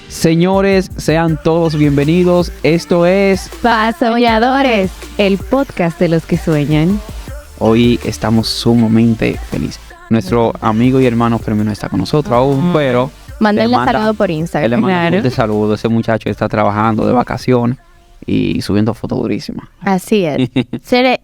Señores, sean todos bienvenidos. Esto es Pa' Soñadores, el podcast de los que sueñan. Hoy estamos sumamente felices. Nuestro amigo y hermano Fermín no está con nosotros aún, pero Mándenle saludo por Instagram. Él le manda un saludo. Ese muchacho está trabajando de vacaciones y subiendo fotos durísimas. Así es.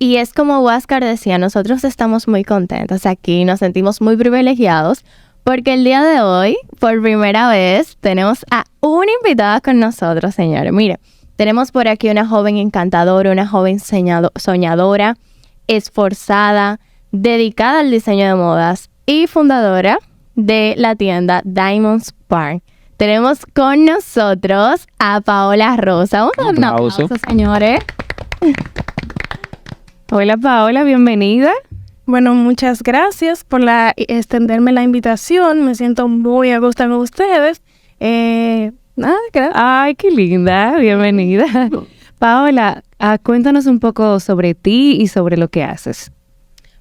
Y es como Huáscar decía, nosotros estamos muy contentos aquí, nos sentimos muy privilegiados porque el día de hoy, por primera vez, tenemos a una invitada con nosotros, señores. Mire, tenemos por aquí una joven encantadora, una joven soñadora, esforzada, dedicada al diseño de modas y fundadora de la tienda Diamond Spark. Tenemos con nosotros a Paola Rosa. Un aplauso, señores. Hola Paola, bienvenida. Bueno, muchas gracias por extenderme la invitación. Me siento muy a gusto con ustedes. Ay, qué linda. Bienvenida. Paola, cuéntanos un poco sobre ti y sobre lo que haces.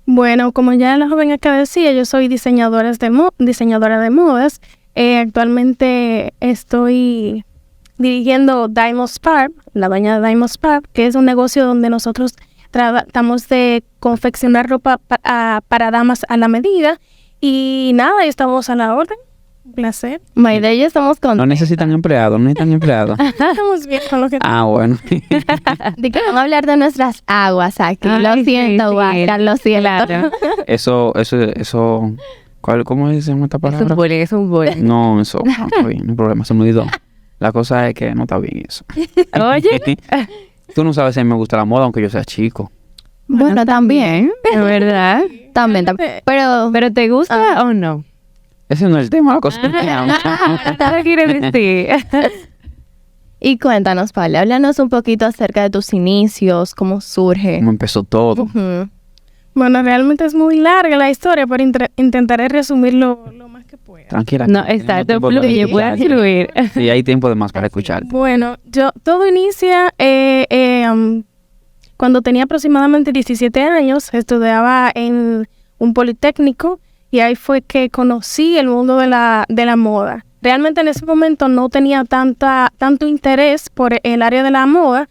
Bueno, como ya la joven acá decía, yo soy diseñadora de modas. Actualmente estoy dirigiendo Diamond Spark, la dueña de Diamond Spark, que es un negocio donde nosotros tratamos de confeccionar ropa para damas a la medida. Y nada, estamos a la orden. Un placer. Maide y yo estamos con... No necesitan empleados. Estamos bien con lo que... Bueno. De que vamos a hablar de nuestras aguas aquí. Ay, lo siento, Huáscar, lo siento. Claro. Eso... ¿Cómo se llama esta palabra? Es un bullying. No, eso no está bien, no hay problema, se me olvidó. La cosa es que no está bien eso. Oye. Tú no sabes si a mí me gusta la moda, aunque yo sea chico. Bueno, también. ¿De verdad? También. ¿Pero te gusta o no? Ese no es el tema, la cosa. ¿Qué quieres decir? Y cuéntanos, Paula, háblanos un poquito acerca de tus inicios, cómo surge. ¿Cómo empezó todo? Uh-huh. Bueno, realmente es muy larga la historia, pero intentaré resumirlo lo más que pueda. Tranquila. No, exacto, fluye, puedes fluir. Sí, hay tiempo de más para escucharte. Bueno, todo inicia cuando tenía aproximadamente 17 años, estudiaba en un politécnico y ahí fue que conocí el mundo de la moda. Realmente en ese momento no tenía tanto interés por el área de la moda.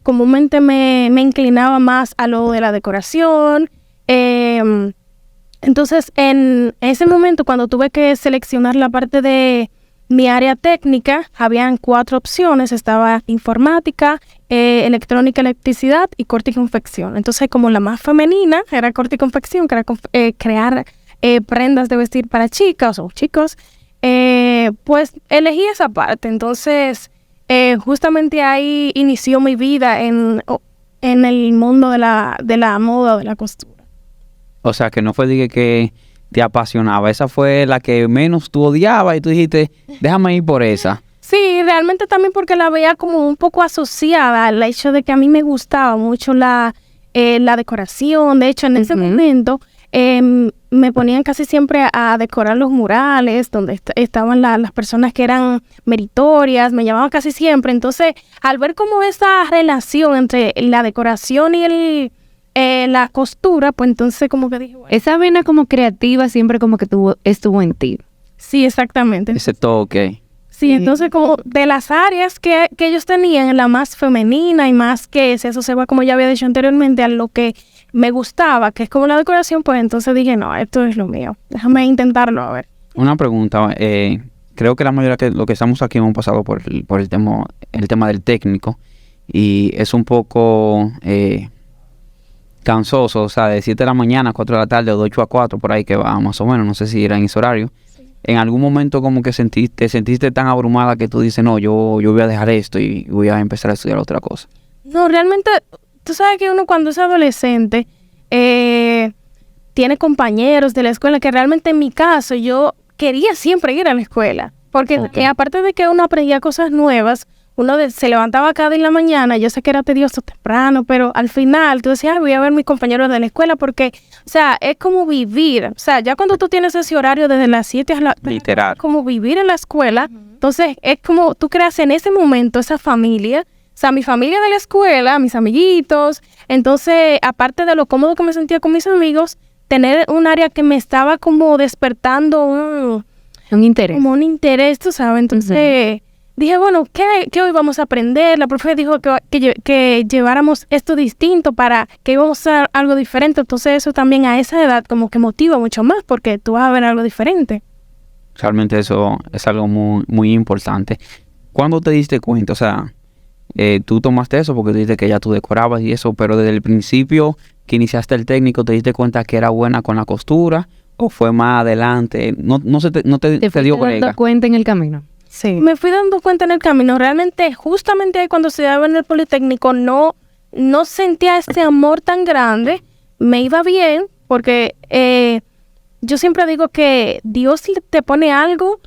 Comúnmente me inclinaba más a lo de la decoración. Entonces, en ese momento, cuando tuve que seleccionar la parte de mi área técnica, habían 4 opciones. Estaba informática, electrónica, electricidad y corte y confección. Entonces, como la más femenina era corte y confección, que era crear prendas de vestir para chicas o chicos, pues elegí esa parte. Entonces... justamente ahí inició mi vida en el mundo de la moda, de la costura. O sea, que no fue de que te apasionaba. Esa fue la que menos tú odiabas y tú dijiste, déjame ir por esa. Sí, realmente también porque la veía como un poco asociada al hecho de que a mí me gustaba mucho la decoración. De hecho, en ese momento... me ponían casi siempre a decorar los murales donde estaban las personas que eran meritorias, me llamaban casi siempre. Entonces, al ver como esa relación entre la decoración y la costura, pues entonces como que dije, bueno. Esa vena como creativa siempre como que estuvo en ti. Sí, exactamente. Ese toque. Sí, entonces como de las áreas que ellos tenían, la más femenina y más que se asociaba, como ya había dicho anteriormente, a lo que me gustaba, que es como la decoración, pues entonces dije, no, esto es lo mío. Déjame intentarlo, a ver. Una pregunta. Creo que la mayoría que lo que estamos aquí hemos pasado por el tema del técnico y es un poco cansoso, o sea, de 7 de la mañana a 4 de la tarde o de 8 a 4, por ahí que va más o menos, no sé si era en ese horario. ¿En algún momento como que te sentiste tan abrumada que tú dices, no, yo voy a dejar esto y voy a empezar a estudiar otra cosa? No, realmente, tú sabes que uno cuando es adolescente tiene compañeros de la escuela que realmente en mi caso yo quería siempre ir a la escuela. Porque aparte de que uno aprendía cosas nuevas, uno se levantaba cada día en la mañana, yo sé que era tedioso temprano, pero al final tú decías, voy a ver a mis compañeros de la escuela porque, o sea, es como vivir. O sea, ya cuando tú tienes ese horario desde las 7 a la... Literal. Es como vivir en la escuela. Entonces, es como tú creas en ese momento esa familia. O sea, mi familia de la escuela, mis amiguitos. Entonces, aparte de lo cómodo que me sentía con mis amigos, tener un área que me estaba como despertando un interés. Como un interés, tú sabes. Entonces dije, bueno, ¿qué hoy vamos a aprender? La profe dijo que lleváramos esto distinto para que íbamos a hacer algo diferente. Entonces eso también a esa edad como que motiva mucho más porque tú vas a ver algo diferente. Realmente eso es algo muy, muy importante. ¿Cuándo te diste cuenta? O sea, tú tomaste eso porque tú dijiste que ya tú decorabas y eso, pero desde el principio que iniciaste el técnico, ¿te diste cuenta que era buena con la costura o fue más adelante? No te dio fuiste brega. dando cuenta en el camino. Sí. Me fui dando cuenta en el camino. Realmente, justamente ahí cuando estudiaba en el Politécnico, no sentía este amor tan grande. Me iba bien porque yo siempre digo que Dios te pone algo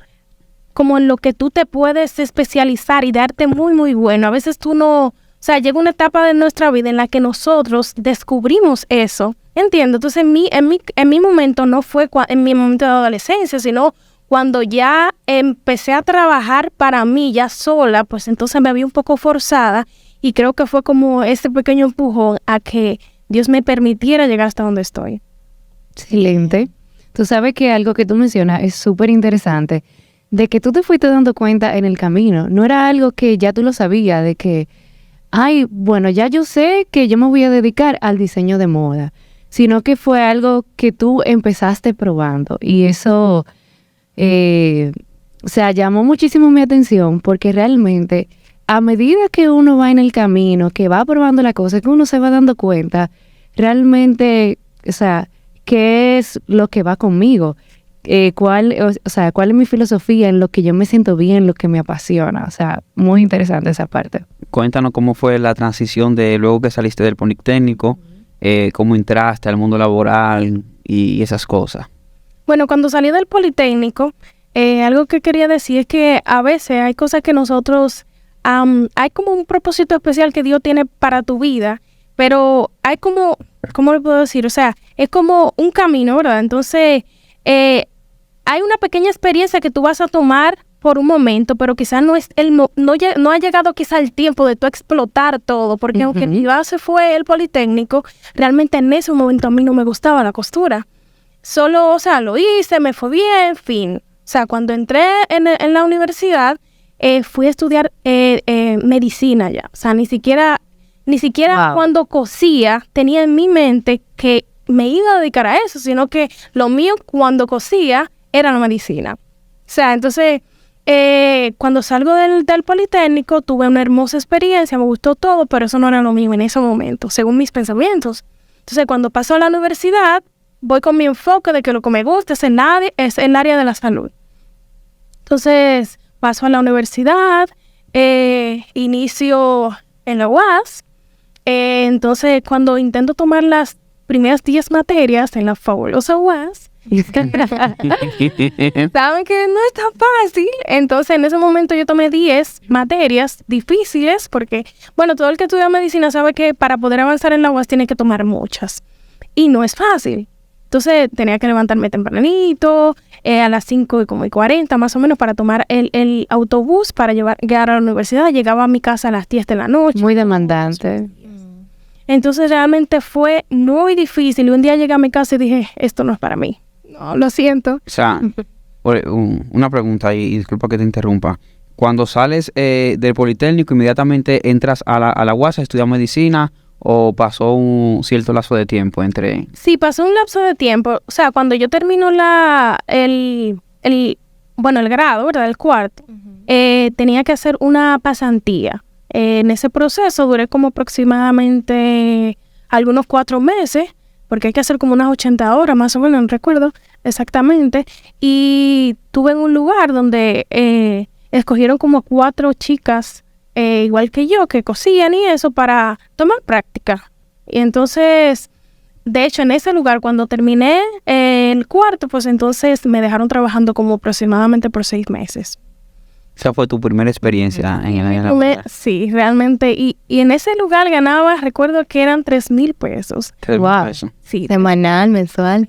como en lo que tú te puedes especializar y darte muy, muy bueno. A veces tú no... O sea, llega una etapa de nuestra vida en la que nosotros descubrimos eso. ¿Entiendes? Entonces, en mi momento no fue en mi momento de adolescencia, sino cuando ya empecé a trabajar para mí ya sola, pues entonces me vi un poco forzada y creo que fue como este pequeño empujón a que Dios me permitiera llegar hasta donde estoy. Excelente. Tú sabes que algo que tú mencionas es súper interesante, de que tú te fuiste dando cuenta en el camino. No era algo que ya tú lo sabías, de que, ay, bueno, ya yo sé que yo me voy a dedicar al diseño de moda, sino que fue algo que tú empezaste probando. Y eso, o sea, llamó muchísimo mi atención, porque realmente a medida que uno va en el camino, que va probando la cosa, que uno se va dando cuenta, realmente, o sea, qué es lo que va conmigo, cuál es mi filosofía, en lo que yo me siento bien, lo que me apasiona. O sea, muy interesante esa parte. Cuéntanos cómo fue la transición de luego que saliste del Politécnico, cómo entraste al mundo laboral y esas cosas. Bueno, cuando salí del Politécnico, algo que quería decir es que a veces hay cosas que nosotros... hay como un propósito especial que Dios tiene para tu vida, pero hay como... ¿Cómo le puedo decir? O sea, es como un camino, ¿verdad? Entonces, hay una pequeña experiencia que tú vas a tomar por un momento, pero quizás no ha llegado quizás el tiempo de tú explotar todo, porque aunque mi base fue el Politécnico, realmente en ese momento a mí no me gustaba la costura. Solo, o sea, lo hice, me fue bien, fin. O sea, cuando entré en la universidad, fui a estudiar medicina ya. O sea, ni siquiera wow, cuando cosía tenía en mi mente que me iba a dedicar a eso, sino que lo mío cuando cosía era la medicina. O sea, entonces, cuando salgo del Politécnico, tuve una hermosa experiencia, me gustó todo, pero eso no era lo mío en ese momento, según mis pensamientos. Entonces, cuando paso a la universidad, voy con mi enfoque de que lo que me gusta es el área de la salud. Entonces, paso a la universidad, inicio en la UAS. Entonces, cuando intento tomar las primeras 10 materias en la fabulosa UAS, saben que no es tan fácil. Entonces, en ese momento yo tomé 10 materias difíciles porque, bueno, todo el que estudia medicina sabe que para poder avanzar en la UAS tiene que tomar muchas. Y no es fácil. Entonces, tenía que levantarme tempranito, a las 5:40 más o menos, para tomar el autobús para llegar a la universidad. Llegaba a mi casa a las 10 de la noche. Muy demandante. Entonces realmente fue muy difícil. Y un día llegué a mi casa y dije, esto no es para mí. No, lo siento. O sea, una pregunta y disculpa que te interrumpa. Cuando sales del Politécnico, ¿inmediatamente entras a la UAS a estudiar medicina o pasó un cierto lapso de tiempo entre...? Sí, pasó un lapso de tiempo. O sea, cuando yo termino el grado, ¿verdad? El cuarto, tenía que hacer una pasantía. En ese proceso duré como aproximadamente algunos 4 meses, porque hay que hacer como unas 80 horas, más o menos, no recuerdo exactamente. Y tuve en un lugar donde escogieron como 4 chicas, igual que yo, que cosían y eso para tomar práctica. Y entonces, de hecho, en ese lugar, cuando terminé el cuarto, pues entonces me dejaron trabajando como aproximadamente por 6 meses. Esa fue tu primera experiencia en el área laboral. Sí, realmente. Y en ese lugar ganaba, recuerdo que eran 3,000 pesos. Wow. Sí. Semanal, mensual.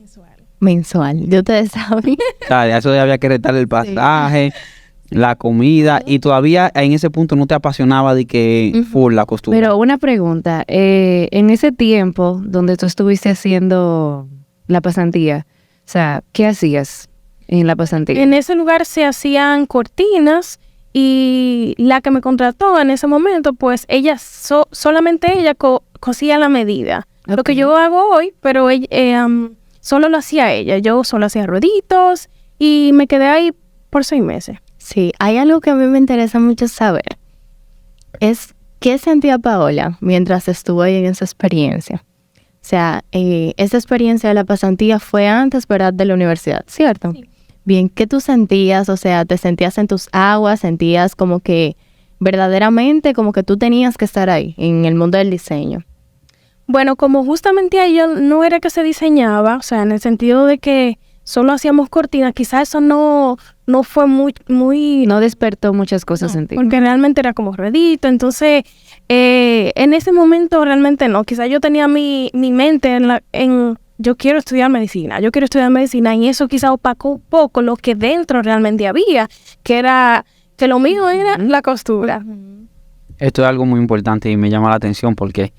Mensual. Yo te sabía. O sea, eso había que restar el pasaje, la comida, y todavía en ese punto no te apasionaba de que full la costura. Pero una pregunta, en ese tiempo donde tú estuviste haciendo la pasantía, o sea, ¿qué hacías? en la pasantía? En ese lugar se hacían cortinas y la que me contrató en ese momento, pues ella, solamente ella cosía la medida. Lo que yo hago hoy, pero ella, solo lo hacía ella. Yo solo hacía rueditos y me quedé ahí por 6 meses. Sí, hay algo que a mí me interesa mucho saber. Es qué sentía Paola mientras estuvo ahí en esa experiencia. O sea, esa experiencia de la pasantía fue antes, ¿verdad?, de la universidad, ¿cierto? Sí. Bien, ¿qué tú sentías? O sea, ¿te sentías en tus aguas? ¿Sentías como que verdaderamente como que tú tenías que estar ahí en el mundo del diseño? Bueno, como justamente ahí yo no era que se diseñaba, o sea, en el sentido de que solo hacíamos cortinas, quizás eso no fue muy No despertó muchas cosas en ti. porque realmente era como ruedito. Entonces, en ese momento realmente no. Quizás yo tenía mi mente en yo quiero estudiar medicina, y eso quizás opacó un poco lo que dentro realmente había, que lo mío era la costura. Esto es algo muy importante y me llama la atención porque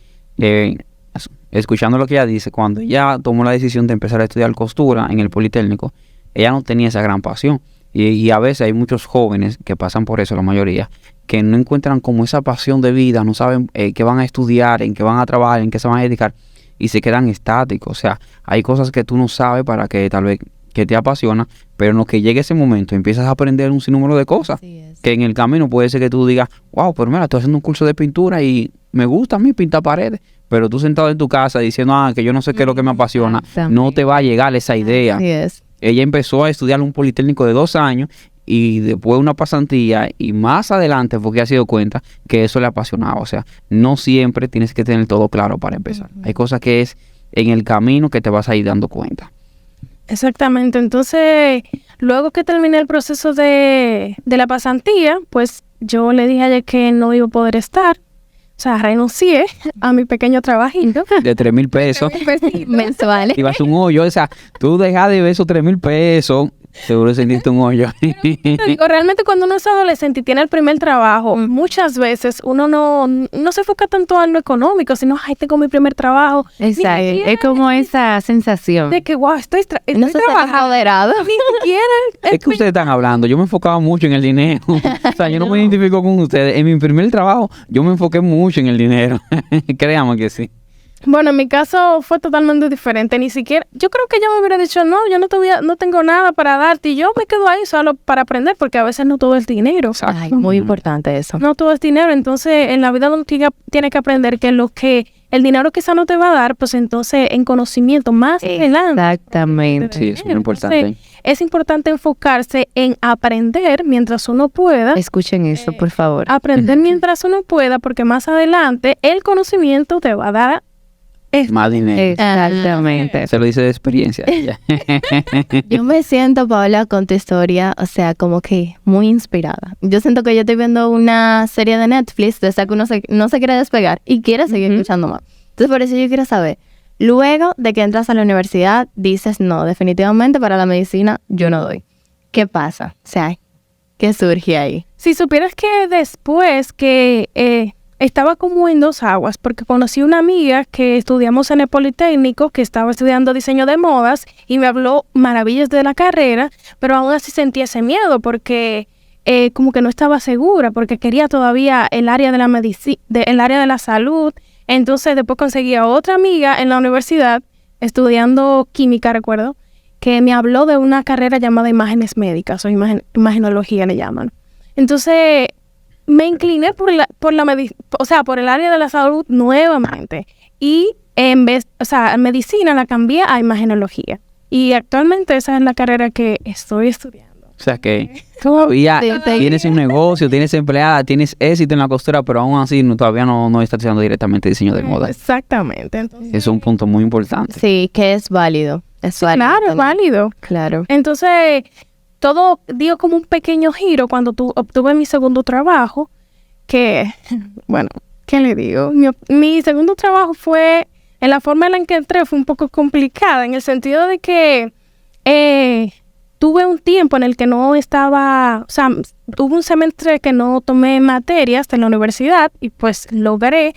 escuchando lo que ella dice, cuando ella tomó la decisión de empezar a estudiar costura en el Politécnico, ella no tenía esa gran pasión. Y a veces hay muchos jóvenes que pasan por eso, la mayoría, que no encuentran como esa pasión de vida, no saben qué van a estudiar, en qué van a trabajar, en qué se van a dedicar, y se quedan estáticos. O sea, hay cosas que tú no sabes para que tal vez que te apasiona, pero en lo que llegue ese momento empiezas a aprender un sinnúmero de cosas. Que en el camino puede ser que tú digas, wow, pero mira, estoy haciendo un curso de pintura y me gusta a mí pintar paredes. Pero tú sentado en tu casa diciendo, que yo no sé qué es lo que me apasiona, no te va a llegar esa idea. Así es. Ella empezó a estudiar un Politécnico de 2 años y después una pasantía, y más adelante fue que ha sido cuenta que eso le apasionaba. O sea, no siempre tienes que tener todo claro para empezar. Hay cosas que es en el camino que te vas a ir dando cuenta. Exactamente. Entonces, luego que terminé el proceso de la pasantía, pues yo le dije a ella que no iba a poder estar. O sea, renuncié a mi pequeño trabajito. De 3,000 pesos. Mensuales. Ibas a un hoyo. O sea, tú dejas de ver esos 3,000 pesos, seguro sentiste un hoyo. Digo, realmente cuando uno es adolescente y tiene el primer trabajo, muchas veces uno no se enfoca tanto en lo económico, sino, tengo mi primer trabajo. Exacto. Es como esa sensación. De que, wow, estoy No se siente empoderado. Ni siquiera. Es que ustedes están hablando, yo me enfocaba mucho en el dinero. O sea, yo no me identifico con ustedes. En mi primer trabajo, yo me enfoqué mucho en el dinero. Créame que sí. Bueno, en mi caso fue totalmente diferente. Ni siquiera, yo creo que ella me hubiera dicho, no, yo no tengo nada para darte. Y yo me quedo ahí solo para aprender, porque a veces no todo es dinero. Ay, muy importante eso. No todo es dinero. Entonces, en la vida uno tiene que aprender que el dinero quizá no te va a dar, pues entonces en conocimiento más adelante. Exactamente. Sí, es muy importante. Entonces, es importante enfocarse en aprender mientras uno pueda. Escuchen eso, por favor. Aprender mientras uno pueda, porque más adelante el conocimiento te va a dar Más dinero. Exactamente. Se lo dice de experiencia. Yo me siento, Paola, con tu historia, o sea, como que muy inspirada. Yo siento que yo estoy viendo una serie de Netflix de esa que uno no se quiere despegar y quiere seguir escuchando más. Entonces, por eso yo quiero saber, luego de que entras a la universidad, dices, no, definitivamente para la medicina yo no doy. ¿Qué pasa? O sea, ¿qué surge ahí? Si supieras que después que estaba como en 2 aguas, porque conocí una amiga que estudiamos en el Politécnico, que estaba estudiando diseño de modas y me habló maravillas de la carrera, pero aún así sentía ese miedo porque como que no estaba segura, porque quería todavía el área de la el área de la salud. Entonces después conseguí a otra amiga en la universidad estudiando química, recuerdo, que me habló de una carrera llamada imágenes médicas o imagenología le llaman. Entonces me incliné por el área de la salud nuevamente y medicina la cambié a imagenología. Y actualmente esa es la carrera que estoy estudiando. O sea que todavía tienes un negocio, tienes empleada, tienes éxito en la costura, pero aún así todavía no estás estudiando directamente diseño de moda. Exactamente. Entonces, Es un punto muy importante. Sí, que es válido. Es válido. claro, es válido. Claro. Entonces, todo dio como un pequeño giro cuando obtuve mi segundo trabajo, que, bueno, ¿qué le digo? Mi segundo trabajo fue, en la forma en la que entré fue un poco complicada, en el sentido de que tuve un tiempo en el que no estaba, o sea, tuve un semestre que no tomé materias de la universidad y pues logré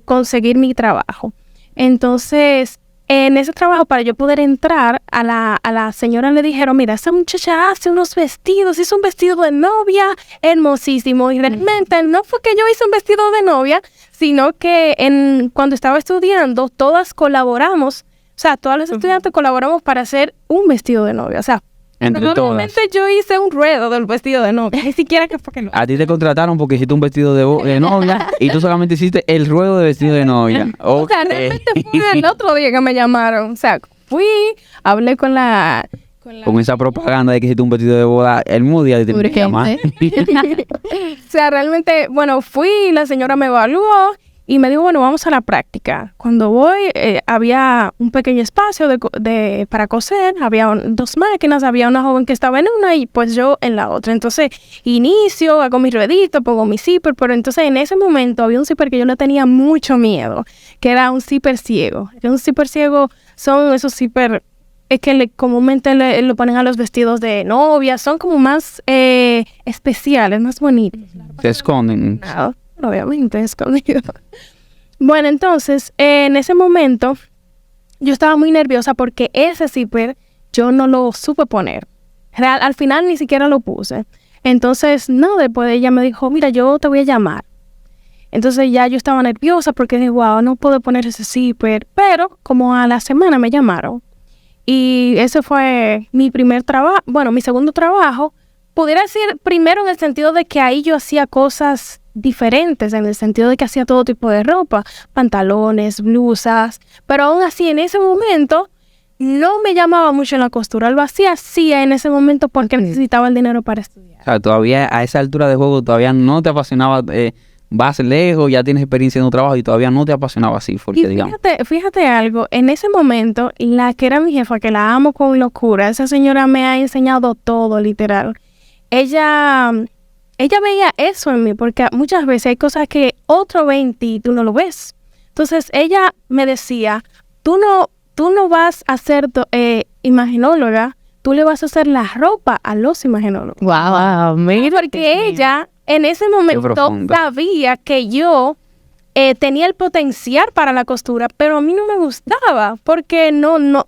conseguir mi trabajo. Entonces, en ese trabajo, para yo poder entrar, a la señora le dijeron, mira, esa muchacha hace unos vestidos, hizo un vestido de novia hermosísimo. Y realmente no fue que yo hice un vestido de novia, sino que cuando estaba estudiando, todas colaboramos, o sea, todas los estudiantes colaboramos para hacer un vestido de novia. O sea, Entre todas. normalmente yo hice un ruedo del vestido de novia, ni siquiera que fue que no. A ti te contrataron porque hiciste un vestido de novia y tú solamente hiciste el ruedo de vestido de novia. O sea, realmente fue el otro día que me llamaron. O sea, fui, hablé con Con esa propaganda de que hiciste un vestido de boda, el mismo día te tenía que llamar. O sea, realmente, bueno, fui, la señora me evaluó y me dijo, bueno, vamos a la práctica. Cuando voy, había un pequeño espacio para coser, había 2 máquinas, había una joven que estaba en una y pues yo en la otra. Entonces, inicio, hago mi ruedito, pongo mi zipper, pero entonces en ese momento había un zipper que yo le tenía mucho miedo, que era un zipper ciego. Un zipper ciego son esos zipper que comúnmente lo ponen a los vestidos de novia, son como más especiales, más bonitos. Se esconden. Claro, obviamente escondido. Bueno, entonces, en ese momento, yo estaba muy nerviosa porque ese zipper yo no lo supe poner. Al final ni siquiera lo puse. Entonces, no, después ella me dijo, mira, yo te voy a llamar. Entonces ya yo estaba nerviosa porque dije, wow, no puedo poner ese zipper. Pero como a la semana me llamaron. Y ese fue mi primer trabajo, bueno, mi segundo trabajo. Pudiera decir primero en el sentido de que ahí yo hacía cosas diferentes, en el sentido de que hacía todo tipo de ropa, pantalones, blusas, pero aún así en ese momento no me llamaba mucho en la costura, lo hacía en ese momento porque necesitaba el dinero para estudiar. O sea, todavía a esa altura de juego todavía no te apasionaba, vas lejos, ya tienes experiencia en un trabajo y todavía no te apasionaba así, porque Y digamos. fíjate algo, en ese momento, la que era mi jefa, que la amo con locura, esa señora me ha enseñado todo, literal. Ella veía eso en mí, porque muchas veces hay cosas que otro ve en ti y tú no lo ves. Entonces, ella me decía, tú no vas a ser imagenóloga, tú le vas a hacer la ropa a los imagenólogos. Wow, mira. Porque ella, en ese momento, sabía que yo tenía el potencial para la costura, pero a mí no me gustaba, porque no me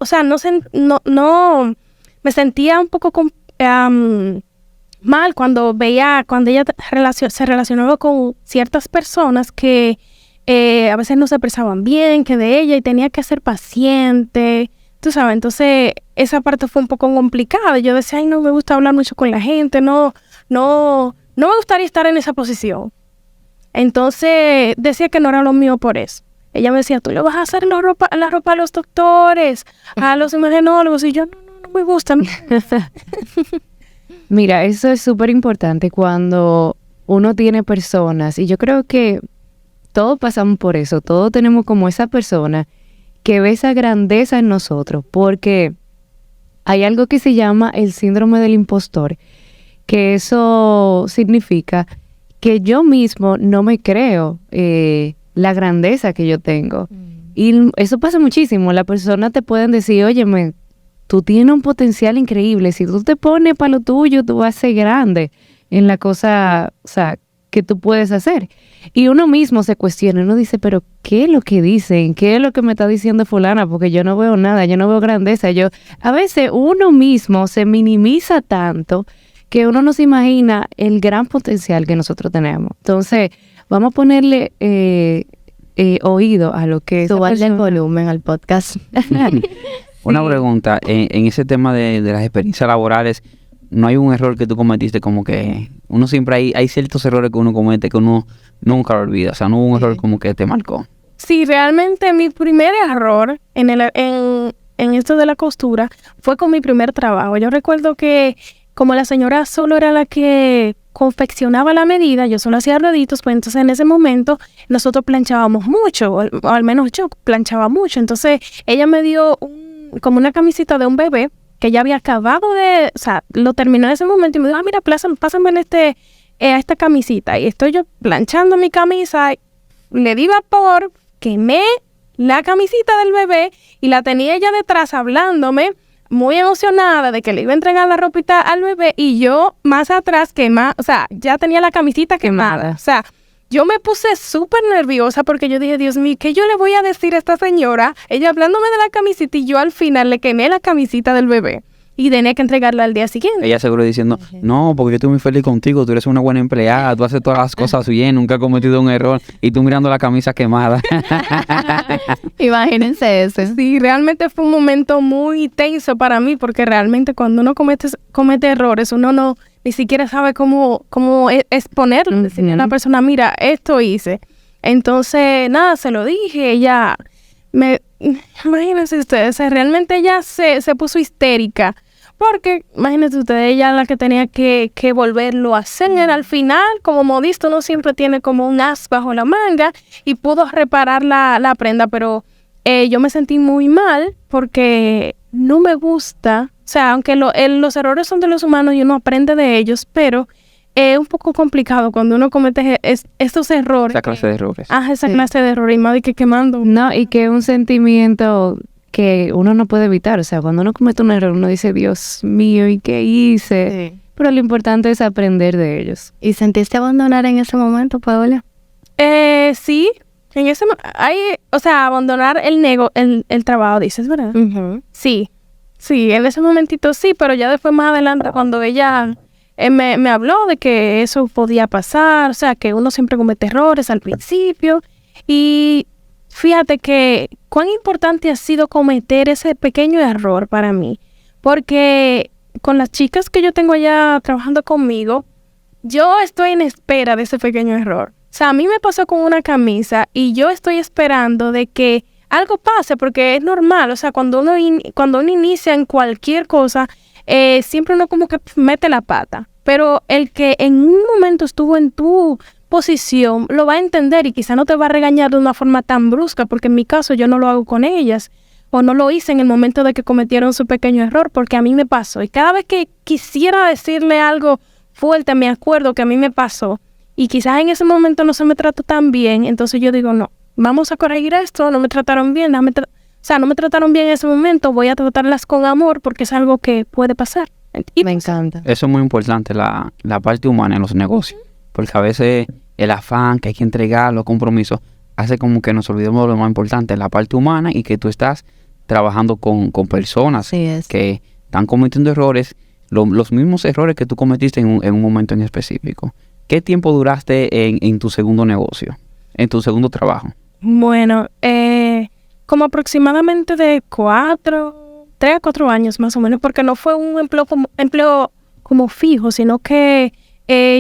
sentía un poco mal cuando ella se relacionaba con ciertas personas que a veces no se expresaban bien, que de ella, y tenía que ser paciente, tú sabes. Entonces esa parte fue un poco complicada. Yo decía, ay, no me gusta hablar mucho con la gente, no me gustaría estar en esa posición. Entonces decía que no era lo mío por eso. Ella me decía, tú le vas a hacer la ropa a los doctores, a los imagenólogos, y yo, no me gusta. Mira, eso es súper importante cuando uno tiene personas, y yo creo que todos pasamos por eso, todos tenemos como esa persona que ve esa grandeza en nosotros, porque hay algo que se llama el síndrome del impostor, que eso significa que yo mismo no me creo la grandeza que yo tengo. Y eso pasa muchísimo, las personas te pueden decir, óyeme, tú tienes un potencial increíble, si tú te pones para lo tuyo, tú vas a ser grande en la cosa, o sea, que tú puedes hacer. Y uno mismo se cuestiona, uno dice, pero ¿qué es lo que dicen? ¿Qué es lo que me está diciendo fulana? Porque yo no veo nada, yo no veo grandeza. A veces uno mismo se minimiza tanto que uno no se imagina el gran potencial que nosotros tenemos. Entonces, vamos a ponerle oído a lo que... Subarle el volumen al podcast. Una pregunta, en ese tema de las experiencias laborales, ¿no hay un error que tú cometiste? Como que uno siempre hay ciertos errores que uno comete que uno nunca lo olvida. O sea, no hubo un error como que te marcó. Sí, realmente mi primer error en esto de la costura fue con mi primer trabajo. Yo recuerdo que como la señora solo era la que confeccionaba la medida, yo solo hacía rueditos, pues entonces en ese momento nosotros planchábamos mucho, o al menos yo planchaba mucho. Entonces ella me dio como una camisita de un bebé que ya había acabado o sea, lo terminó en ese momento y me dijo, mira, pásame a esta camisita. Y estoy yo planchando mi camisa, le di vapor, quemé la camisita del bebé y la tenía ella detrás hablándome, muy emocionada de que le iba a entregar la ropita al bebé, y yo más atrás o sea, ya tenía la camisita quemada. O sea, yo me puse súper nerviosa porque yo dije, Dios mío, ¿qué yo le voy a decir a esta señora? Ella hablándome de la camisita y yo al final le quemé la camisita del bebé y tenía que entregarla al día siguiente. Ella seguro diciendo, no, porque yo estoy muy feliz contigo, tú eres una buena empleada, tú haces todas las cosas bien, nunca has cometido un error, y tú mirando la camisa quemada. Imagínense eso. Sí, realmente fue un momento muy tenso para mí porque realmente cuando uno comete errores, uno no ni siquiera sabe cómo exponerlo, decirle a una persona, mira, esto hice. Entonces, nada, se lo dije, ella imagínense ustedes, o sea, realmente ella se puso histérica. Porque, imagínense ustedes, ella la que tenía que volverlo a hacer. Al final, como modista, uno siempre tiene como un as bajo la manga y pudo reparar la prenda, pero yo me sentí muy mal porque no me gusta. O sea, aunque los errores son de los humanos y uno aprende de ellos, pero es un poco complicado cuando uno comete estos errores. Esa clase de errores. Esa clase de errores y más de que quemando. No, y que es un sentimiento que uno no puede evitar. O sea, cuando uno comete un error, uno dice, Dios mío, ¿y qué hice? Sí. Pero lo importante es aprender de ellos. ¿Y sentiste abandonar en ese momento, Paola? Sí, en ese abandonar el trabajo, dices, ¿verdad? Uh-huh. Sí, en ese momentito sí, pero ya después más adelante cuando ella me habló de que eso podía pasar, o sea, que uno siempre comete errores al principio y fíjate que cuán importante ha sido cometer ese pequeño error para mí, porque con las chicas que yo tengo allá trabajando conmigo, yo estoy en espera de ese pequeño error. O sea, a mí me pasó con una camisa y yo estoy esperando de que algo pase porque es normal. O sea, cuando uno inicia en cualquier cosa, siempre uno como que mete la pata. Pero el que en un momento estuvo en tu posición lo va a entender y quizá no te va a regañar de una forma tan brusca, porque en mi caso yo no lo hago con ellas o no lo hice en el momento de que cometieron su pequeño error, porque a mí me pasó. Y cada vez que quisiera decirle algo fuerte, me acuerdo que a mí me pasó y quizás en ese momento no se me trató tan bien, entonces yo digo, no, vamos a corregir esto, no me trataron bien, no me trataron bien en ese momento, voy a tratarlas con amor porque es algo que puede pasar. Y Me encanta. Eso es muy importante, la parte humana en los negocios. Porque a veces el afán que hay que entregar, los compromisos, hace como que nos olvidemos de lo más importante, la parte humana y que tú estás trabajando con personas Sí es. que están cometiendo errores, los mismos errores que tú cometiste en un momento en específico. ¿Qué tiempo duraste en tu segundo negocio, en tu segundo trabajo? bueno, como aproximadamente de 3 a 4 años más o menos, porque no fue un empleo como fijo, sino que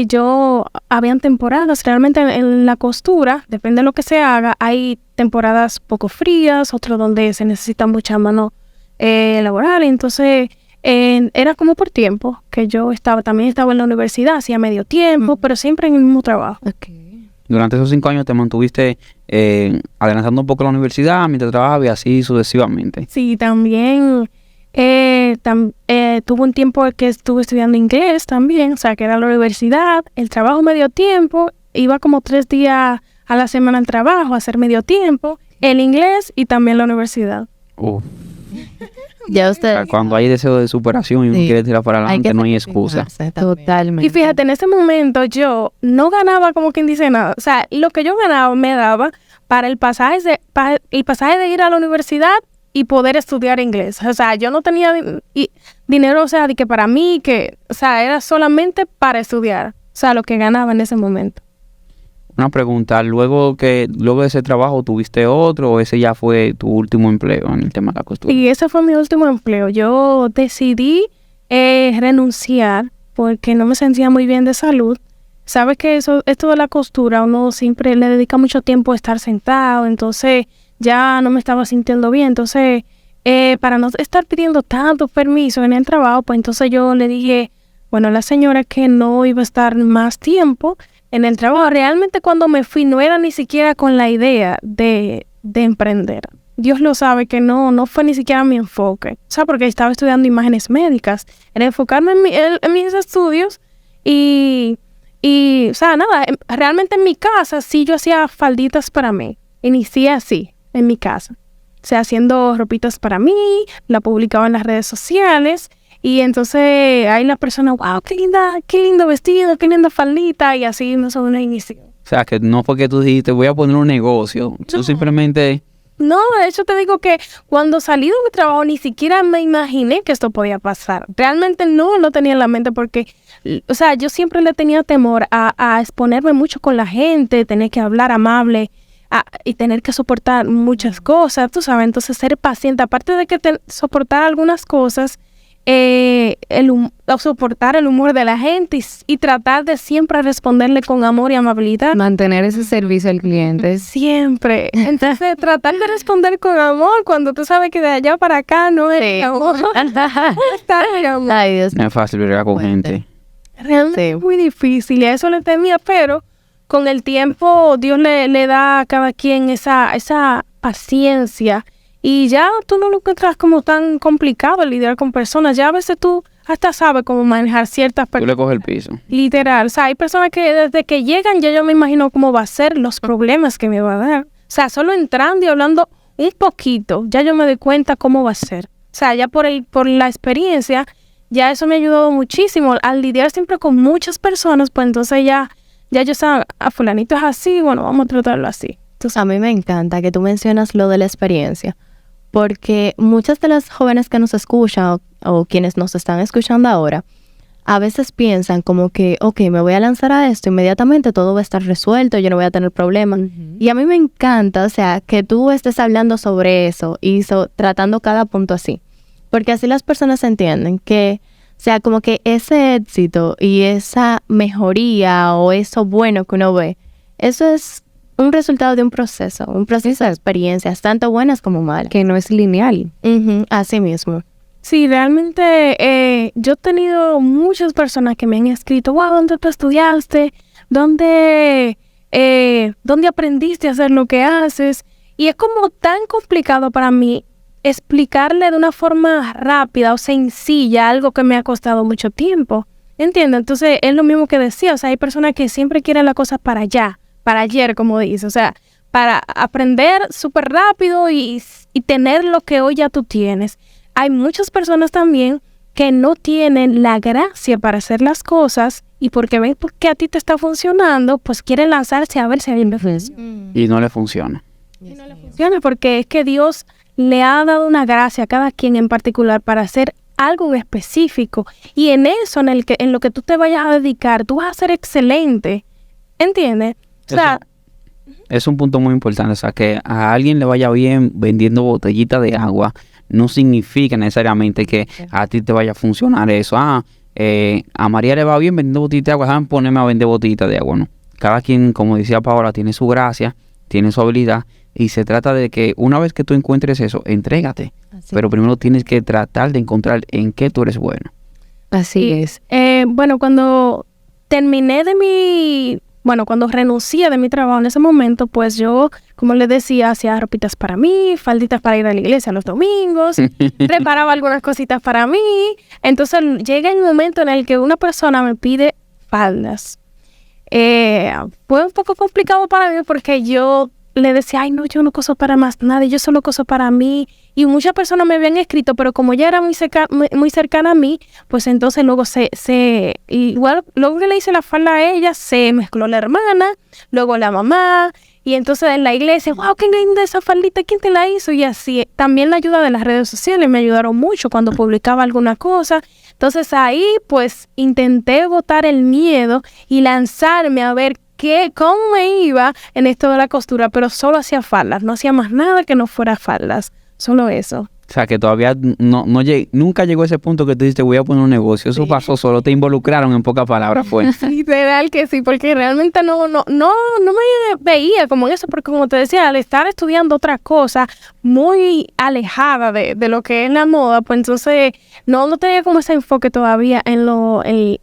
yo habían temporadas, realmente en la costura, depende de lo que se haga, hay temporadas poco frías, otras donde se necesita mucha mano laboral, entonces era como por tiempo, que yo también estaba en la universidad, hacía medio tiempo, pero siempre en el mismo trabajo. Okay. Durante esos 5 años te mantuviste adelantando un poco la universidad mientras trabajabas y así sucesivamente. Sí, también tuve un tiempo que estuve estudiando inglés también, o sea, que era la universidad, el trabajo medio tiempo, iba como 3 días a la semana al trabajo, a hacer medio tiempo, el inglés y también la universidad. Uf. Ya usted... Cuando hay deseo de superación y uno Sí. quiere tirar para adelante, no hay excusa. sacrificarse también. Totalmente. Y fíjate, en ese momento yo no ganaba como quien dice nada, o sea, lo que yo ganaba me daba para el pasaje de ir a la universidad y poder estudiar inglés. O sea, yo no tenía dinero, o sea, de que para mí, o sea, era solamente para estudiar. O sea, lo que ganaba en ese momento. Una pregunta, luego de ese trabajo, ¿tuviste otro o ese ya fue tu último empleo en el tema de la costura? Y ese fue mi último empleo. Yo decidí renunciar porque no me sentía muy bien de salud. Sabes que esto de la costura, uno siempre le dedica mucho tiempo a estar sentado, entonces ya no me estaba sintiendo bien. Entonces, para no estar pidiendo tanto permiso en el trabajo, pues entonces yo le dije, bueno, a la señora que no iba a estar más tiempo en el trabajo. Realmente cuando me fui no era ni siquiera con la idea de emprender. Dios lo sabe que no fue ni siquiera mi enfoque. O sea, porque estaba estudiando imágenes médicas. Era enfocarme en mis estudios y, o sea, nada, realmente en mi casa sí yo hacía falditas para mí. Inicié así, en mi casa. O sea, haciendo ropitas para mí, la publicaba en las redes sociales. Y entonces ahí la persona, wow, qué lindo vestido, qué linda faldita. Y así nosotros inició. sea, que no fue que tú dijiste, voy a poner un negocio. Tú simplemente... No, de hecho te digo que cuando salí de mi trabajo ni siquiera me imaginé que esto podía pasar. Realmente no lo tenía en la mente porque, o sea, yo siempre le tenía temor a exponerme mucho con la gente, tener que hablar amable y tener que soportar muchas cosas, tú sabes. Entonces ser paciente, aparte de que soportar algunas cosas, soportar el humor de la gente y tratar de siempre responderle con amor y amabilidad. Mantener ese servicio al cliente. Siempre. Entonces, tratar de responder con amor cuando tú sabes que de allá para acá no es amor. Ay, Dios No es fácil bregar con Fuerte. gente. Realmente es muy difícil y a eso le temía, pero con el tiempo Dios le da a cada quien esa paciencia y ya tú no lo encuentras como tan complicado lidiar con personas. Ya a veces tú hasta sabes cómo manejar ciertas Tú personas. le coges el piso. Literal, o sea, hay personas que desde que llegan ya yo me imagino cómo va a ser, los problemas que me va a dar. O sea, solo entrando y hablando un poquito, ya yo me doy cuenta cómo va a ser. O sea, ya por la experiencia, ya eso me ha ayudado muchísimo. Al lidiar siempre con muchas personas, pues entonces ya yo sé, a fulanito es así, bueno, vamos a tratarlo así. Entonces, a mí me encanta que tú mencionas lo de la experiencia, porque muchas de las jóvenes que nos escuchan o quienes nos están escuchando ahora, a veces piensan como que, ok, me voy a lanzar a esto, inmediatamente todo va a estar resuelto, yo no voy a tener problemas. Y a mí me encanta, o sea, que tú estés hablando sobre eso y tratando cada punto así, porque así las personas entienden que, o sea, como que ese éxito y esa mejoría o eso bueno que uno ve, eso es un resultado de un proceso de experiencias, tanto buenas como malas. Que no es lineal. Así mismo. Sí, realmente yo he tenido muchas personas que me han escrito, wow, ¿dónde tú estudiaste? ¿Dónde aprendiste a hacer lo que haces? Y es como tan complicado para mí explicarle de una forma rápida o sencilla algo que me ha costado mucho tiempo. ¿Entiendes? Entonces es lo mismo que decía, o sea, hay personas que siempre quieren las cosas para allá, para ayer, como dice, o sea, para aprender súper rápido y tener lo que hoy ya tú tienes. Hay muchas personas también que no tienen la gracia para hacer las cosas y porque ven que a ti te está funcionando, pues quieren lanzarse a ver si a alguien le funciona. Y no le funciona. Y no le funciona porque es que Dios le ha dado una gracia a cada quien en particular para hacer algo en específico y en eso, en lo que tú te vayas a dedicar, tú vas a ser excelente, ¿entiendes? O sea, es un punto muy importante, o sea, que a alguien le vaya bien vendiendo botellitas de agua no significa necesariamente que a ti te vaya a funcionar eso. A María le va bien vendiendo botellitas de agua, déjame ponerme a vender botellitas de agua, no. Cada quien, como decía Paola, tiene su gracia, tiene su habilidad y se trata de que una vez que tú encuentres eso, entrégate. Así. Pero primero tienes que tratar de encontrar en qué tú eres bueno. Así es. Bueno, cuando cuando renuncié de mi trabajo en ese momento, pues yo, como les decía, hacía ropitas para mí, falditas para ir a la iglesia los domingos, preparaba algunas cositas para mí. Entonces llega el momento en el que una persona me pide faldas. Fue un poco complicado para mí porque yo le decía, ay no, yo no coso para más nadie, yo solo coso para mí. Y muchas personas me habían escrito, pero como ella era muy cercana a mí, pues entonces luego igual, luego que le hice la falda a ella, se mezcló la hermana, luego la mamá, y entonces en la iglesia, wow, qué linda esa faldita, ¿quién te la hizo? Y así, también la ayuda de las redes sociales me ayudaron mucho cuando publicaba alguna cosa. Entonces ahí, pues, intenté botar el miedo y lanzarme a ver cómo me iba en esto de la costura, pero solo hacía faldas, no hacía más nada que no fuera faldas. Solo eso. O sea, que todavía nunca llegó a ese punto que tú dijiste, voy a poner un negocio. Eso pasó solo, te involucraron en pocas palabras, fue. Literal que sí, porque realmente no me veía como en eso, porque como te decía, al estar estudiando otra cosa muy alejada de lo que es la moda, pues entonces no tenía como ese enfoque todavía en lo de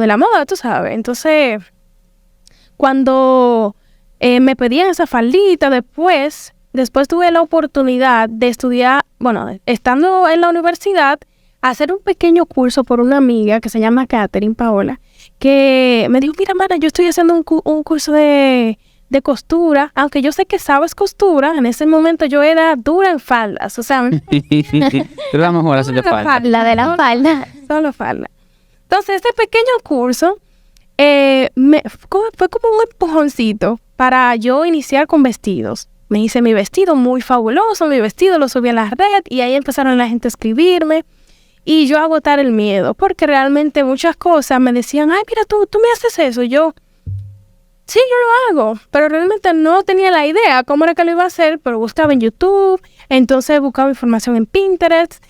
la moda, tú sabes. Entonces, cuando me pedían esa faldita Después tuve la oportunidad de estudiar, estando en la universidad, hacer un pequeño curso por una amiga que se llama Catherine Paola, que me dijo, mira, Mara, yo estoy haciendo un curso de costura, aunque yo sé que sabes costura, en ese momento yo era dura en faldas, o sea... Tú eres la mejor hacer de falda. La de la falda. Solo falda. Entonces, este pequeño curso fue como un empujoncito para yo iniciar con vestidos. Me hice mi vestido muy fabuloso, mi vestido lo subí a la red y ahí empezaron la gente a escribirme y yo a agotar el miedo, porque realmente muchas cosas me decían, ay, mira, tú me haces eso. Y yo, sí, yo lo hago, pero realmente no tenía la idea cómo era que lo iba a hacer, pero buscaba en YouTube, entonces buscaba información en Pinterest,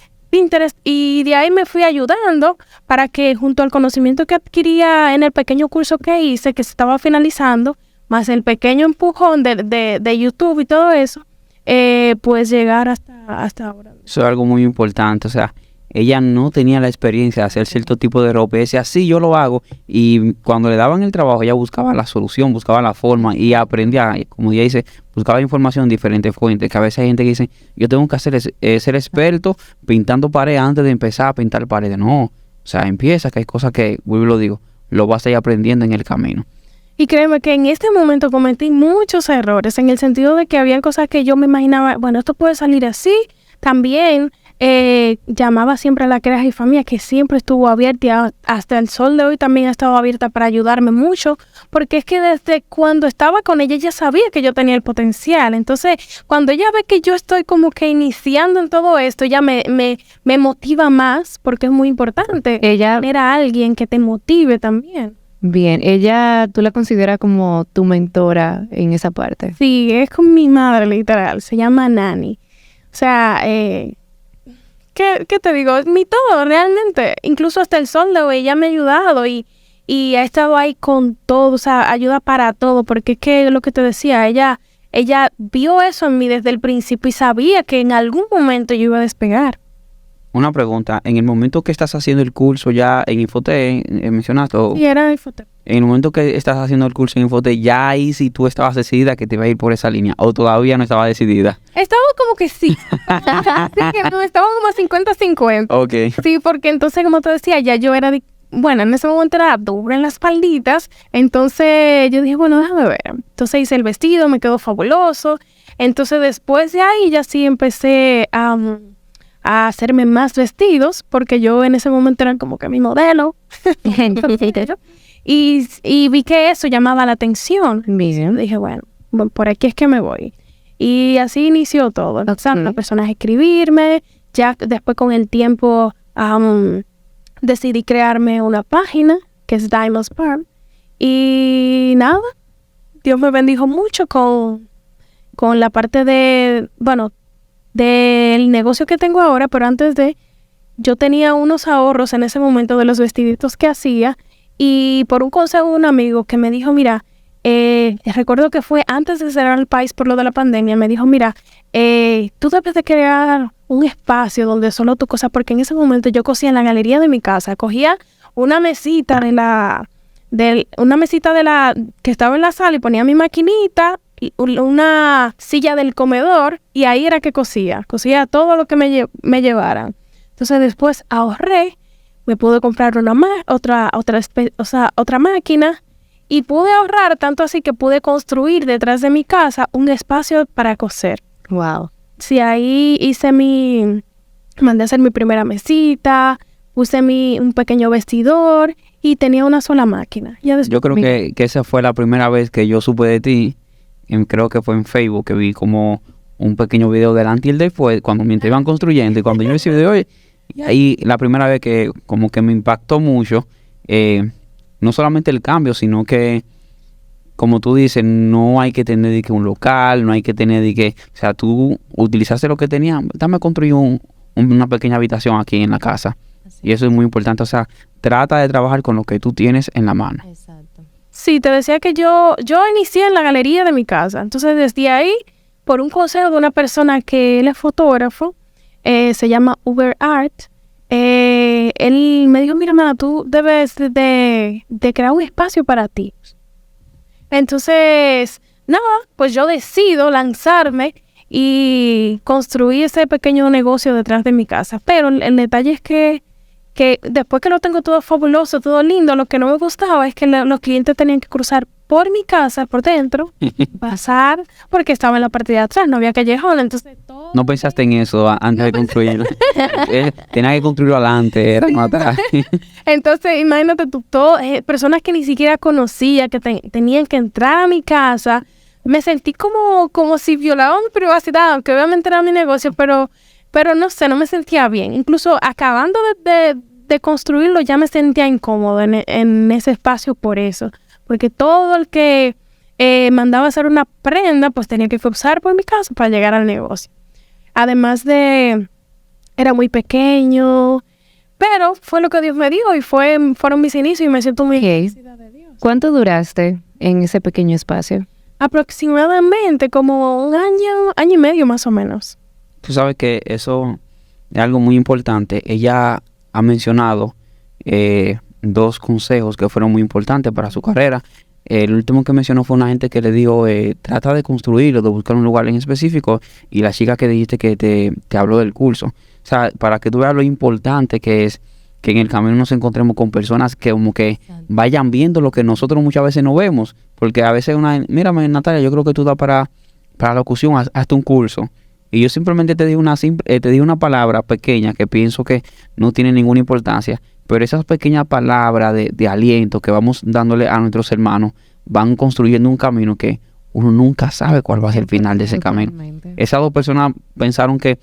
y de ahí me fui ayudando para que junto al conocimiento que adquiría en el pequeño curso que hice, que se estaba finalizando, más el pequeño empujón de YouTube y todo eso, pues llegar hasta ahora. Eso es algo muy importante, o sea, ella no tenía la experiencia de hacer cierto tipo de ropa y decía, sí, yo lo hago, y cuando le daban el trabajo ella buscaba la solución, buscaba la forma y aprendía, como ella dice, buscaba información en diferentes fuentes, que a veces hay gente que dice, yo tengo que ser experto pintando paredes antes de empezar a pintar paredes. No, o sea, empieza, que hay cosas que, vuelvo y lo digo, lo vas a ir aprendiendo en el camino. Y créeme que en este momento cometí muchos errores, en el sentido de que había cosas que yo me imaginaba, bueno, esto puede salir así. También llamaba siempre a la Creas y Familia, que siempre estuvo abierta y hasta el sol de hoy también ha estado abierta para ayudarme mucho, porque es que desde cuando estaba con ella, ella sabía que yo tenía el potencial. Entonces, cuando ella ve que yo estoy como que iniciando en todo esto, ella me motiva más, porque es muy importante. Ella era alguien que te motive también. Bien, ella, ¿tú la consideras como tu mentora en esa parte? Sí, es con mi madre, literal. Se llama Nani. O sea, ¿qué te digo? Mi todo, realmente. Incluso hasta el sol de hoy, ella me ha ayudado y ha estado ahí con todo. O sea, ayuda para todo. Porque es que lo que te decía, ella vio eso en mí desde el principio y sabía que en algún momento yo iba a despegar. Una pregunta, en el momento que estás haciendo el curso ya en Infotec, mencionaste, Sí, era Infotec. en el momento que estás haciendo el curso en Infotec, ya ahí sí tú estabas decidida que te iba a ir por esa línea, o todavía no estaba decidida. Estaba como que sí. Sí, que no, estaba como 50-50. Ok. Sí, porque entonces, como te decía, ya yo era, bueno, en ese momento era dura en las espalditas, entonces yo dije, bueno, déjame ver. Entonces hice el vestido, me quedó fabuloso. Entonces después de ahí ya sí empecé a hacerme más vestidos, porque yo en ese momento era como que mi modelo. y vi que eso llamaba la atención. Bien. Dije, bueno, por aquí es que me voy. Y así inició todo. Empezaron las personas a escribirme. Ya después con el tiempo decidí crearme una página que es Diamonds Perm. Y nada, Dios me bendijo mucho con la parte de, bueno, del negocio que tengo ahora, pero antes yo tenía unos ahorros en ese momento de los vestiditos que hacía y por un consejo de un amigo que me dijo, mira, recuerdo que fue antes de cerrar el país por lo de la pandemia, me dijo, mira, tú debes de crear un espacio donde solo tu cosa, porque en ese momento yo cosía en la galería de mi casa, cogía una mesita que estaba en la sala y ponía mi maquinita, una silla del comedor y ahí era que cosía todo lo que me llevaran. Entonces después ahorré, me pude comprar otra máquina y pude ahorrar tanto así que pude construir detrás de mi casa un espacio para coser. Wow. Sí, ahí mandé a hacer mi primera mesita, puse un pequeño vestidor y tenía una sola máquina. Yo creo que esa fue la primera vez que yo supe de ti. Creo que fue en Facebook que vi como un pequeño video del antes y el después, cuando mientras iban construyendo y cuando yo vi ese video, y ahí la primera vez que como que me impactó mucho, no solamente el cambio, sino que, como tú dices, no hay que tener de que un local, no hay que tener de que, o sea, tú utilizaste lo que tenías, dame construir una pequeña habitación aquí en la casa. Y eso es muy importante, o sea, trata de trabajar con lo que tú tienes en la mano. Exacto. Sí, te decía que yo inicié en la galería de mi casa. Entonces, desde ahí, por un consejo de una persona que él es fotógrafo, se llama Uber Art, él me dijo, mira, hermana, tú debes de crear un espacio para ti. Entonces, nada, pues yo decido lanzarme y construí ese pequeño negocio detrás de mi casa. Pero el detalle es que que después que lo tengo todo fabuloso, todo lindo, lo que no me gustaba es que los clientes tenían que cruzar por mi casa, por dentro, pasar, porque estaba en la parte de atrás, no había callejón, entonces todo... No pensaste en eso antes de construirlo. Tenías que construirlo adelante, era no atrás. Entonces, imagínate tú, personas que ni siquiera conocía, que tenían que entrar a mi casa. Me sentí como si violaban mi privacidad, aunque obviamente era mi negocio, pero no sé, no me sentía bien. Incluso acabando de construirlo, ya me sentía incómodo en ese espacio por eso. Porque todo el que mandaba hacer una prenda, pues tenía que cruzar por mi casa para llegar al negocio. Además era muy pequeño, pero fue lo que Dios me dio y fueron mis inicios y me siento muy agradecida de Dios. ¿Cuánto duraste en ese pequeño espacio? Aproximadamente como un año y medio más o menos. Tú sabes que eso es algo muy importante. Ella ha mencionado 2 consejos que fueron muy importantes para su carrera. El último que mencionó fue una gente que le dijo, trata de construirlo, de buscar un lugar en específico, y la chica que dijiste que te habló del curso. O sea, para que tú veas lo importante que es que en el camino nos encontremos con personas que como que vayan viendo lo que nosotros muchas veces no vemos, porque a veces mírame Natalia, yo creo que tú das para locución, hazte un curso. Y yo simplemente te digo una palabra pequeña que pienso que no tiene ninguna importancia, pero esas pequeñas palabras de aliento que vamos dándole a nuestros hermanos van construyendo un camino que uno nunca sabe cuál va a ser el final de ese camino. Esas 2 personas pensaron que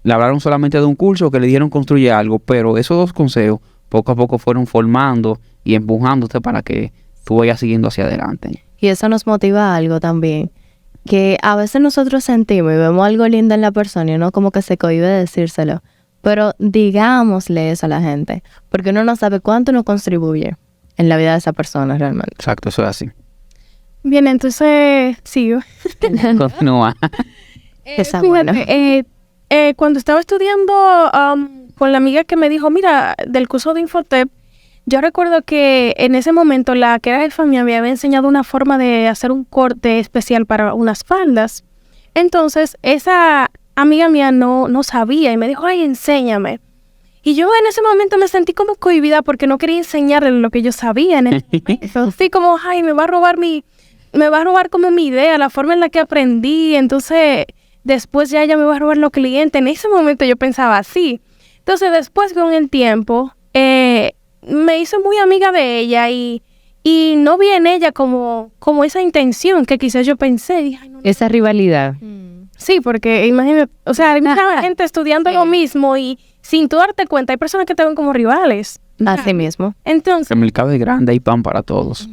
le hablaron solamente de un curso, que le dijeron construye algo, pero esos 2 consejos poco a poco fueron formando y empujándote para que tú vayas siguiendo hacia adelante. Y eso nos motiva a algo también, que a veces nosotros sentimos y vemos algo lindo en la persona y uno como que se cohíbe de decírselo, pero digámosle eso a la gente, porque uno no sabe cuánto nos contribuye en la vida de esa persona realmente. Exacto, eso es así. Bien, entonces sigo. Continúa. Está bueno. Cuando estaba estudiando con la amiga que me dijo, mira, del curso de Infotep, yo recuerdo que en ese momento la que era jefa me había enseñado una forma de hacer un corte especial para unas faldas. Entonces, esa amiga mía no sabía y me dijo, ay, enséñame. Y yo en ese momento me sentí como cohibida porque no quería enseñarle lo que yo sabía en ese momento. Fui como, ay, me va a robar como mi idea, la forma en la que aprendí. Entonces, después ya ella me va a robar los clientes. En ese momento yo pensaba así. Entonces, después con el tiempo, me hice muy amiga de ella y no vi en ella como esa intención que quizás yo pensé. Dije, ay, no. Esa rivalidad. Sí, porque imagínate, o sea, hay mucha gente estudiando lo mismo y sin tú darte cuenta, hay personas que te ven como rivales. Así mismo. Entonces, El mercado es grande, hay pan para todos.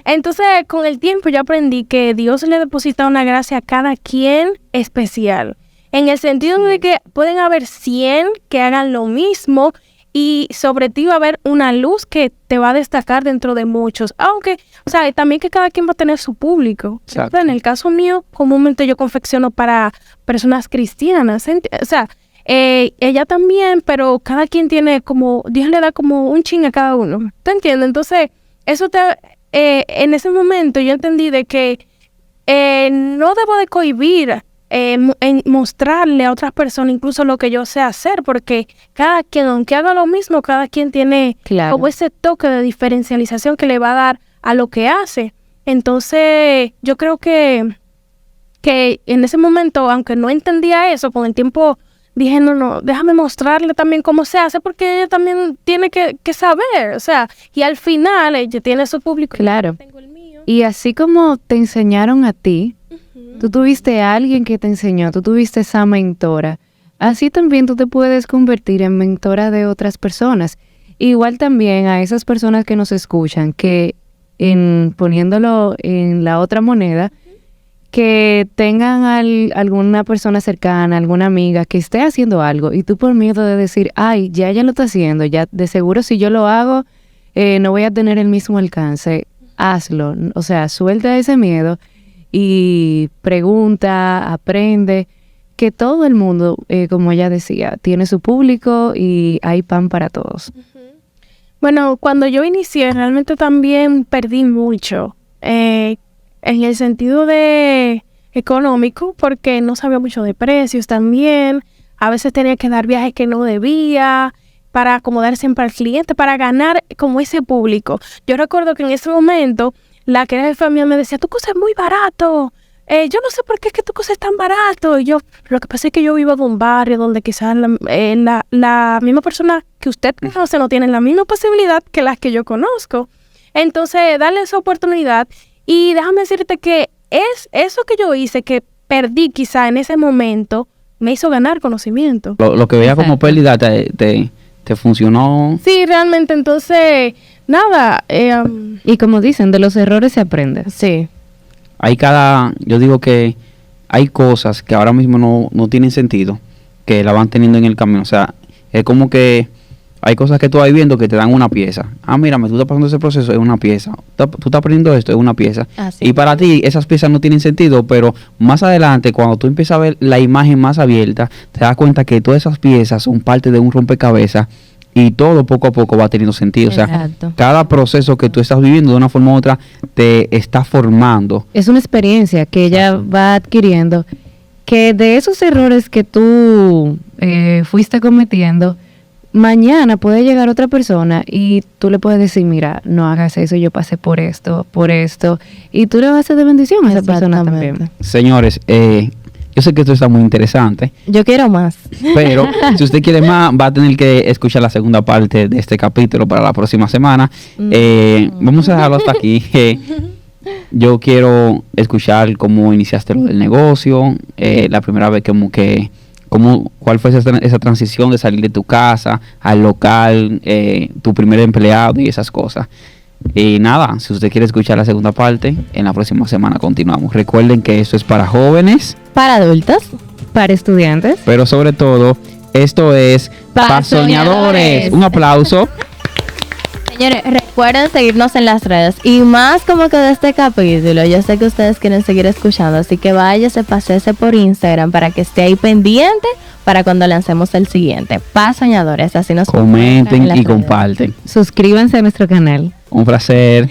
entonces, con el tiempo yo aprendí que Dios le deposita una gracia a cada quien especial. En el sentido de que pueden haber 100 que hagan lo mismo y sobre ti va a haber una luz que te va a destacar dentro de muchos. Aunque, o sea, también que cada quien va a tener su público. Exacto. En el caso mío, comúnmente yo confecciono para personas cristianas. O sea, ella también, pero cada quien tiene como, Dios le da como un chin a cada uno. ¿Te entiendes? Entonces, eso en ese momento yo entendí de que no debo de cohibir en mostrarle a otras personas incluso lo que yo sé hacer, porque cada quien, aunque haga lo mismo, cada quien tiene como ese toque de diferencialización que le va a dar a lo que hace. Entonces, yo creo que en ese momento, aunque no entendía eso, con el tiempo dije, no, déjame mostrarle también cómo se hace, porque ella también tiene que saber, o sea, y al final ella tiene su público. Claro. Tengo el mío. Y así como te enseñaron a ti, tú tuviste a alguien que te enseñó, tú tuviste esa mentora. Así también tú te puedes convertir en mentora de otras personas. Igual también a esas personas que nos escuchan, que poniéndolo en la otra moneda, que tengan alguna persona cercana, alguna amiga que esté haciendo algo y tú por miedo de decir, ay, ya ella lo está haciendo, ya de seguro si yo lo hago no voy a tener el mismo alcance. Hazlo, o sea, suelta ese miedo y pregunta, aprende, que todo el mundo, como ella decía, tiene su público y hay pan para todos. Bueno, cuando yo inicié, realmente también perdí mucho, en el sentido de económico, porque no sabía mucho de precios también, a veces tenía que dar viajes que no debía, para acomodar siempre al cliente, para ganar como ese público. Yo recuerdo que en ese momento la que era jefa mía me decía, tu cosa es muy barato. Yo no sé por qué es que tu cosa es tan barato. Y yo, lo que pasa es que yo vivo en un barrio donde quizás la misma persona que usted conoce no tiene la misma posibilidad que las que yo conozco. Entonces, darle esa oportunidad. Y déjame decirte que es eso que yo hice, que perdí quizá en ese momento, me hizo ganar conocimiento. Lo que veía como pérdida te funcionó. Sí, realmente, entonces, nada. Y como dicen, de los errores se aprende. Sí. Yo digo que hay cosas que ahora mismo no tienen sentido, que la van teniendo en el camino. O sea, es como que hay cosas que tú vas viendo que te dan una pieza. Ah, mírame, tú estás pasando ese proceso, es una pieza. Tú estás aprendiendo esto, es una pieza. Así Y para ti esas piezas no tienen sentido, pero más adelante, cuando tú empiezas a ver la imagen más abierta, te das cuenta que todas esas piezas son parte de un rompecabezas y todo poco a poco va teniendo sentido. Exacto. O sea, cada proceso que tú estás viviendo de una forma u otra te está formando. Es una experiencia que ella va adquiriendo, que de esos errores que tú fuiste cometiendo, mañana puede llegar otra persona y tú le puedes decir, mira, no hagas eso, yo pasé por esto, y tú le vas a hacer de bendición a esa persona también. Señores, yo sé que esto está muy interesante, Yo quiero más. pero si usted quiere más, va a tener que escuchar la segunda parte de este capítulo para la próxima semana. Vamos a dejarlo hasta aquí. Yo quiero escuchar cómo iniciaste lo del negocio, la primera vez cuál fue esa transición de salir de tu casa al local, tu primer empleado y esas cosas. Y nada, si usted quiere escuchar la segunda parte, en la próxima semana continuamos. Recuerden que esto es para jóvenes, Para adultos. Para estudiantes. pero sobre todo, esto es Pa' soñadores. soñadores. Un aplauso. Señores, recuerden seguirnos en las redes. Y más como que de este capítulo, yo sé que ustedes quieren seguir escuchando, así que váyase, pasese por Instagram para que esté ahí pendiente para cuando lancemos el siguiente. Soñadores, así nos encuentran en Comenten las y redes. comparten. Suscríbanse a nuestro canal. Un placer.